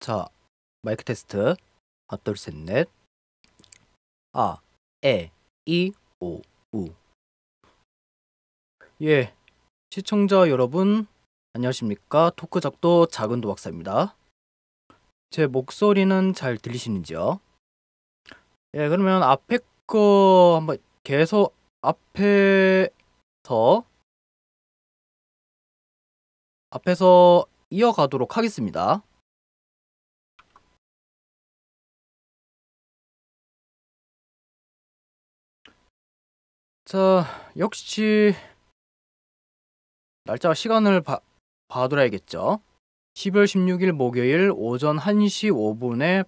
자, 마이크 테스트. 하나, 둘, 셋, 넷. 아, 에, 이, 오, 우. 예, 시청자 여러분, 안녕하십니까? 토크작도 작은도 박사입니다. 제 목소리는 잘 들리시는지요? 예, 그러면 앞에 거 한번 계속 앞에서 이어가도록 하겠습니다. 자, 역시 날짜 시간을 봐둬야겠죠. 12월 16일 목요일 오전 1시 5분에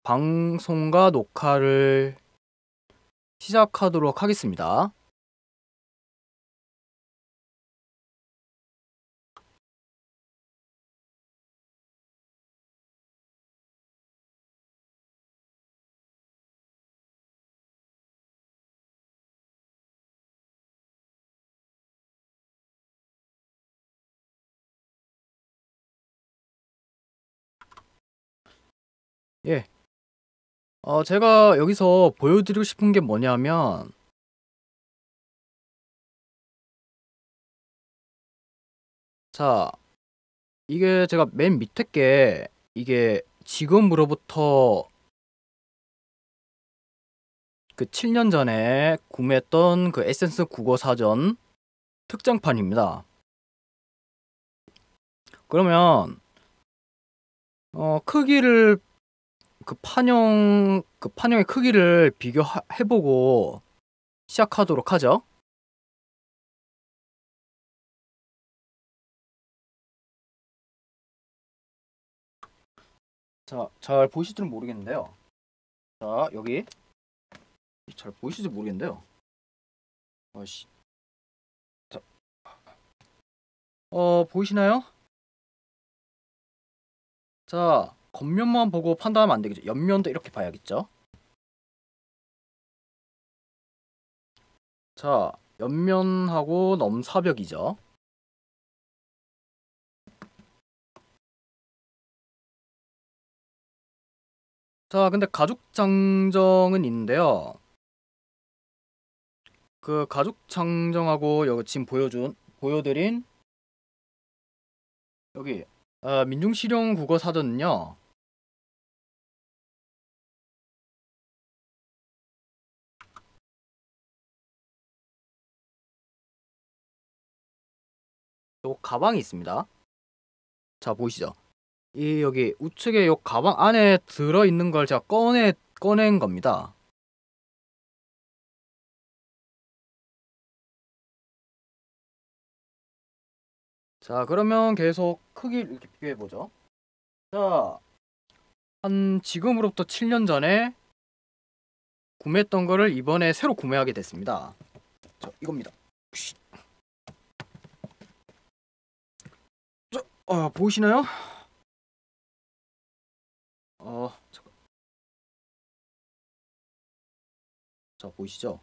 방송과 녹화를 시작하도록 하겠습니다. 예. 제가 여기서 보여드리고 싶은 게 뭐냐면, 자, 이게 제가 맨 밑에 게, 이게 지금으로부터 그 7년 전에 구매했던 그 에센스 국어사전 특장판입니다. 그러면, 크기를, 판형의 크기를 비교해보고 시작하도록 하죠. 자, 잘 보이실지는 모르겠는데요. 자, 여기. 잘 보이실지 모르겠는데요. 아씨. 자, 보이시나요? 자, 겉면만 보고 판단하면 안 되겠죠. 옆면도 이렇게 봐야겠죠. 자, 옆면하고 넘사벽이죠. 자, 근데 가죽 장정은 있는데요. 그 가죽 장정하고 여기 지금 보여드린 여기 민중실용 국어 사전은요. 요 가방이 있습니다. 자, 보이시죠? 이 여기 우측에 요 가방 안에 들어 있는 걸 제가 꺼낸 겁니다. 자, 그러면 계속 크기를 이렇게 비교해 보죠. 자, 한 지금으로부터 7년 전에 구매했던 거를 이번에 새로 구매하게 됐습니다. 자, 이겁니다. 자, 보이시나요? 잠깐. 자, 보이시죠?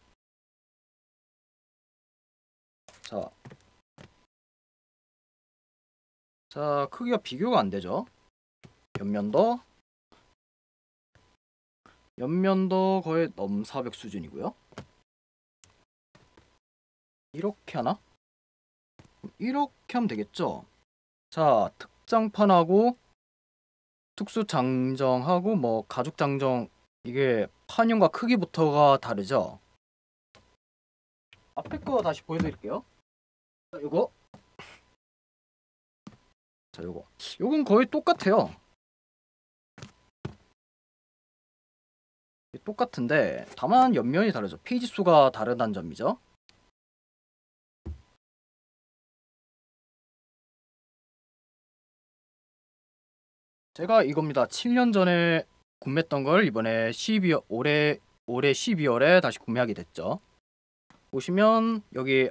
자, 크기가 비교가 안 되죠? 옆면도 거의 넘400 수준이고요. 이렇게 하나? 이렇게 하면 되겠죠? 자, 특장판하고 특수 장정하고 뭐 가죽 장정, 이게 판형과 크기부터가 다르죠? 앞에 거 다시 보여드릴게요. 자, 요거. 자, 요건 거의 똑같아요. 똑같은데 다만 옆면이 다르죠. 페이지 수가 다르다는 점이죠. 제가 이겁니다. 7년 전에 구매했던 걸 이번에 올해 12월에 다시 구매하게 됐죠. 보시면 여기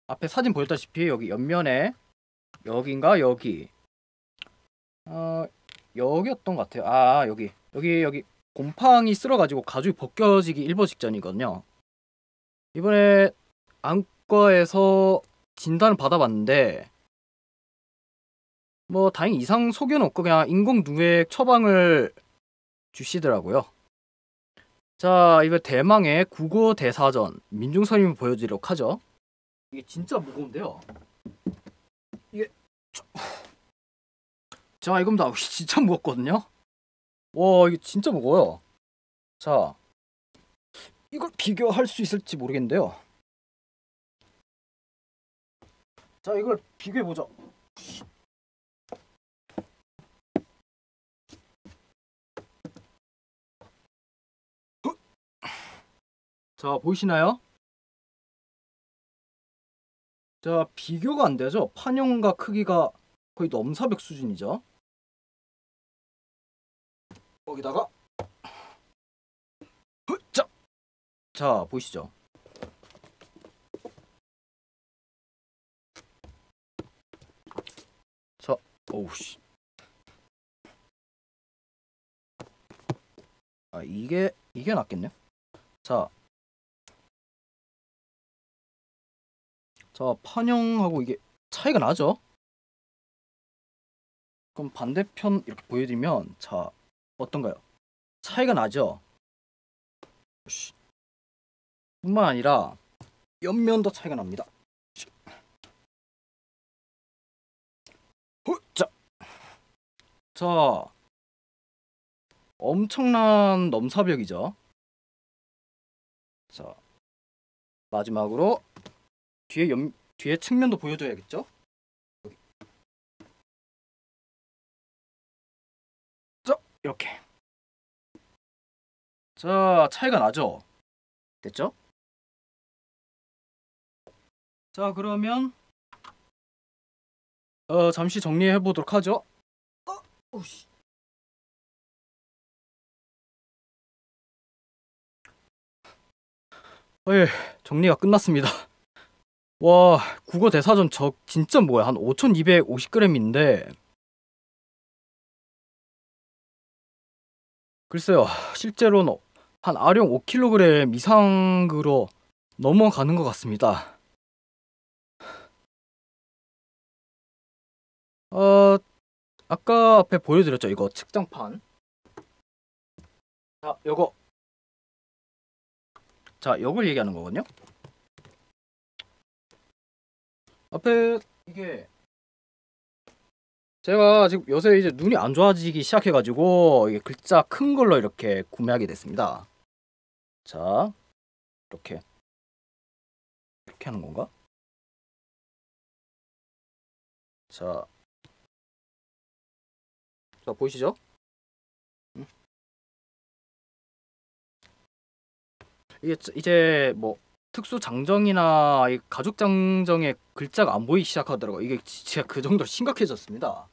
앞에 사진 보였다시피 여기 옆면에 여기인가 여기 여기였던 것 같아요. 여기 곰팡이 쓸어가지고 가죽이 벗겨지기 일보 직전이거든요. 이번에 안과에서 진단을 받아봤는데 뭐 다행히 이상 소견 없고 그냥 인공 누액 처방을 주시더라고요. 자, 이거 대망의 국어 대사전 민중선임 보여드리도록 하죠. 이게 진짜 무거운데요. 이게 자, 이겁니다. 진짜 무겁거든요. 와, 이게 진짜 무거워요. 자, 이걸 비교할 수 있을지 모르겠는데요. 자, 이걸 비교해보죠. 자, 보이시나요? 자, 비교가 안 되죠? 판형과 크기가 거의 넘사벽 수준이죠. 거기다가 자, 보이시죠? 자, 오우씨. 아, 이게 낫겠네. 자, 판형하고 이게 차이가 나죠? 그럼 반대편 이렇게 보여드리면 자, 어떤가요? 차이가 나죠? 뿐만 아니라 옆면도 차이가 납니다. 자, 엄청난 넘사벽이죠. 자, 마지막으로 뒤에 측면도 보여줘야겠죠? 여기. 자, 이렇게. 자, 차이가 나죠? 됐죠? 자, 그러면 잠시 정리해 보도록 하죠. 오씨. 예, 정리가 끝났습니다. 와, 국어 대사전 저 진짜 뭐야? 한 5250g인데 글쎄요, 실제로는 한 아령 5kg 이상으로 넘어가는 것 같습니다. 아까 앞에 보여드렸죠, 이거 측정판. 자, 요걸 얘기하는 거거든요. 앞에 이게 제가 지금 요새 이제 눈이 안 좋아지기 시작해가지고 이게 글자 큰 걸로 이렇게 구매하게 됐습니다. 자, 이렇게 하는 건가? 자, 보이시죠? 이게 이제 뭐 특수 장정이나 이 가족 장정에 글자가 안 보이기 시작하더라고요. 이게 진짜 그 정도로 심각해졌습니다.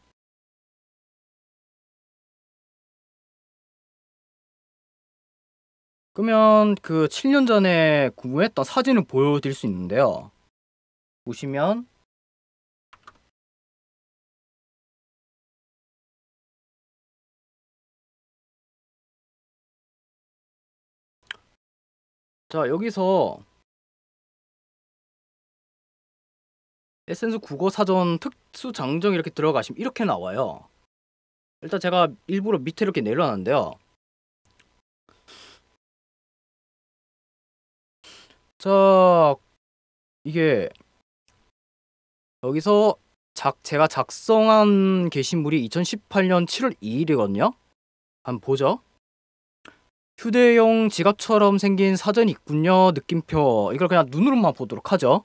그러면 그 7년 전에 구매했던 사진을 보여드릴 수 있는데요. 보시면 자, 여기서 에센스 국어사전 특수 장정 이렇게 들어가시면 이렇게 나와요. 일단 제가 일부러 밑에 이렇게 내려놨는데요. 자, 이게 여기서 제가 작성한 게시물이 2018년 7월 2일이거든요. 한번 보죠. 휴대용 지갑처럼 생긴 사전이 있군요. 느낌표. 이걸 그냥 눈으로만 보도록 하죠.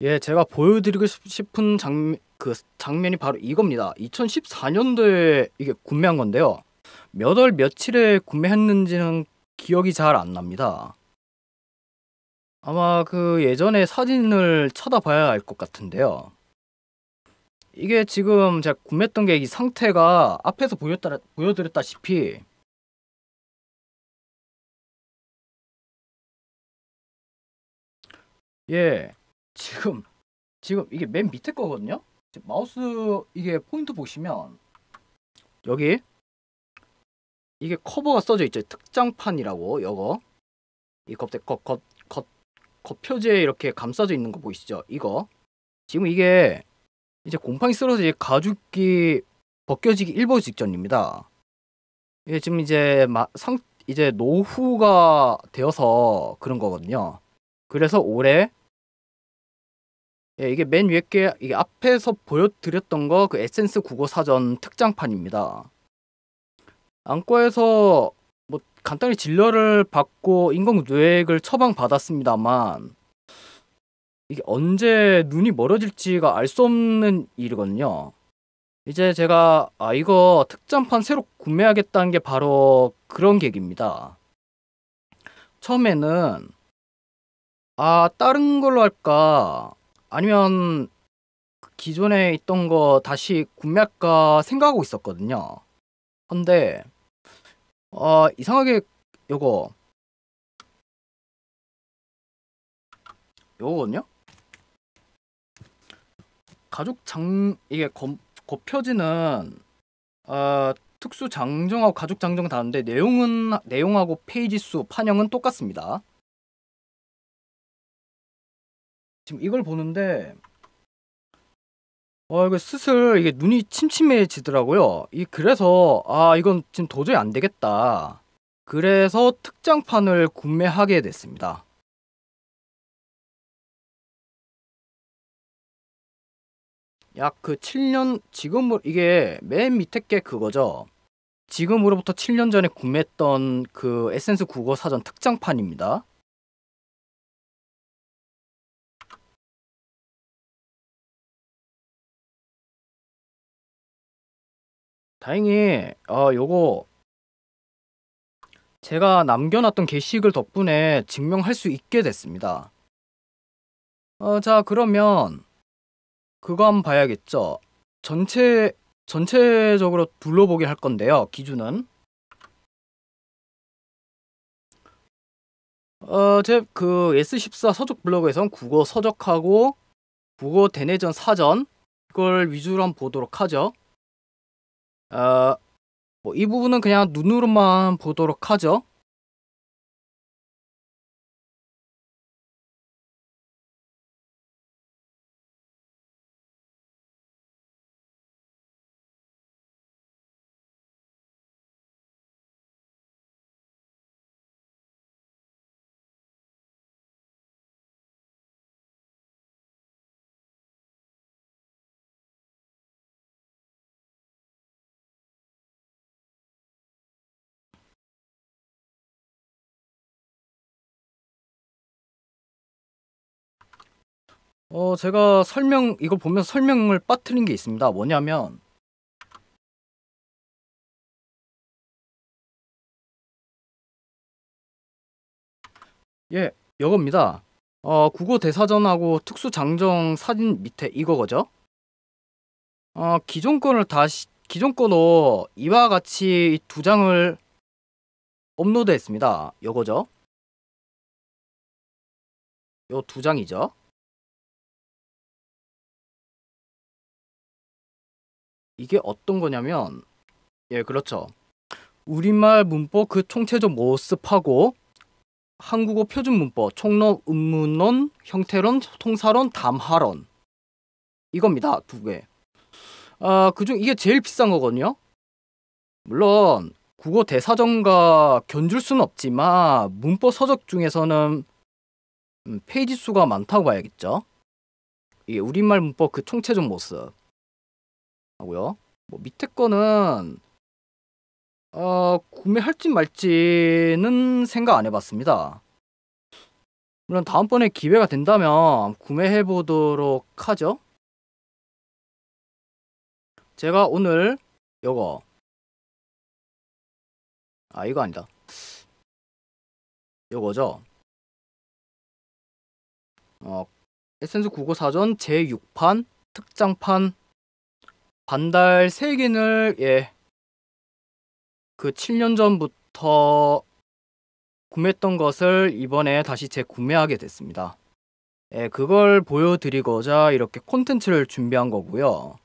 예, 제가 보여드리고 싶은 장면이 바로 이겁니다. 2014년도에 이게 구매한 건데요. 몇 월 며칠에 구매했는지는 기억이 잘 안 납니다. 아마 그 예전에 사진을 찾아봐야 알 것 같은데요. 이게 지금 제가 구매했던 게 이 상태가 앞에서 보여드렸다시피 예, 지금 이게 맨 밑에 거거든요. 지금 마우스 이게 포인트 보시면 여기 이게 커버가 써져 있죠. 특장판이라고. 요거 이 겉표지에 이렇게 감싸져 있는 거 보이시죠? 이거 지금 이게 이제 곰팡이 쓸어서 가죽이 벗겨지기 일보 직전입니다. 이게 지금 이제 이제 노후가 되어서 그런 거거든요. 그래서 올해 이게 맨 위에 게 이게 앞에서 보여드렸던 거 그 에센스 국어사전 특장판입니다. 안과에서 뭐 간단히 진료를 받고 인공누액을 처방받았습니다만 이게 언제 눈이 멀어질지가 알 수 없는 일이거든요. 이제 제가 이거 특장판 새로 구매하겠다는 게 바로 그런 계기입니다. 처음에는 다른 걸로 할까 아니면 기존에 있던 거 다시 구매할까 생각하고 있었거든요. 근데 이상하게 요거거든요. 이게 겉표지는 특수 장정하고 가죽 장정은 다른데 내용하고 페이지 수, 판형은 똑같습니다. 지금 이걸 보는데 이거 슬슬 이게 눈이 침침해지더라고요. 그래서 이건 지금 도저히 안 되겠다. 그래서 특장판을 구매하게 됐습니다. 약 그 7년 지금 이게 맨 밑에 게 그거죠. 지금으로부터 7년 전에 구매했던 그 에센스 국어사전 특장판입니다. 다행히 요거 제가 남겨놨던 게시글 덕분에 증명할 수 있게 됐습니다. 자 그러면 그거 한번 봐야겠죠. 전체적으로 둘러보게 할 건데요. 기준은 제 그 S14 서적 블로그에선 국어 서적하고 국어 대내전 사전 이걸 위주로 한번 보도록 하죠. 뭐 이 부분은 그냥 눈으로만 보도록 하죠. 제가 이걸 보면서 설명을 빠뜨린 게 있습니다. 뭐냐면 이겁니다. 국어 대사전하고 특수 장정 사진 밑에 이거죠. 기존 거로 이와 같이 2장을 업로드했습니다. 요거죠. 요 2장이죠. 이게 어떤 거냐면 그렇죠. 우리말 문법 그 총체적 모습하고 한국어 표준 문법, 총론, 음문론, 형태론, 통사론, 담화론 이겁니다. 2개. 그중 이게 제일 비싼 거거든요. 물론 국어 대사전과 견줄 수는 없지만 문법 서적 중에서는 페이지 수가 많다고 봐야겠죠. 이게 우리말 문법 그 총체적 모습 하고요. 뭐 밑에 거는 구매할지 말지는 생각 안 해봤습니다. 물론 다음번에 기회가 된다면 구매해 보도록 하죠. 제가 오늘 이거 이거 아니다. 요거죠. 에센스 국어사전 제6판 특장판 반달 3개를 그 7년 전부터 구매했던 것을 이번에 다시 재구매하게 됐습니다. 그걸 보여드리고자 이렇게 콘텐츠를 준비한 거고요.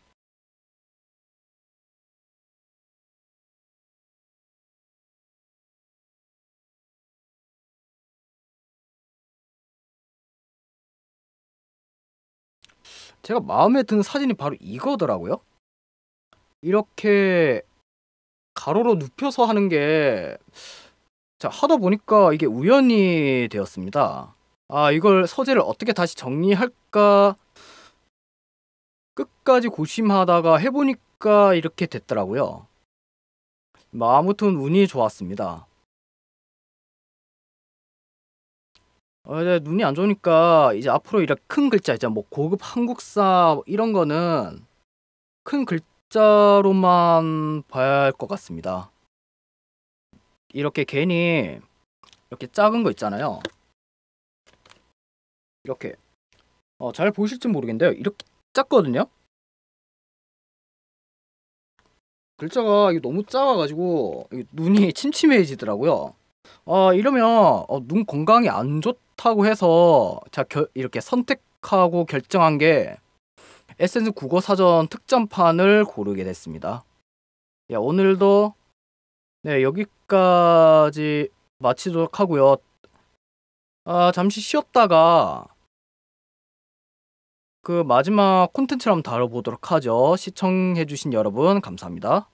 제가 마음에 드는 사진이 바로 이거더라고요. 이렇게 가로로 눕혀서 하는 게 하다 보니까 이게 우연히 되었습니다. 이걸 서재를 어떻게 다시 정리할까 끝까지 고심하다가 해보니까 이렇게 됐더라고요. 아무튼 운이 좋았습니다. 이제 눈이 안 좋으니까 이제 앞으로 이렇게 큰 글자 이제 뭐 고급 한국사 이런 거는 큰 글자로만 봐야 할 것 같습니다. 이렇게 괜히 이렇게 작은 거 있잖아요. 이렇게 잘 보실지 모르겠는데요. 이렇게 작거든요. 글자가 이게 너무 작아가지고 눈이 침침해지더라고요. 이러면 눈 건강이 안 좋다고 해서 제가 이렇게 선택하고 결정한 게 에센스 국어사전 특전판을 고르게 됐습니다. 오늘도 여기까지 마치도록 하고요. 잠시 쉬었다가 그 마지막 콘텐츠를 한번 다뤄보도록 하죠. 시청해주신 여러분 감사합니다.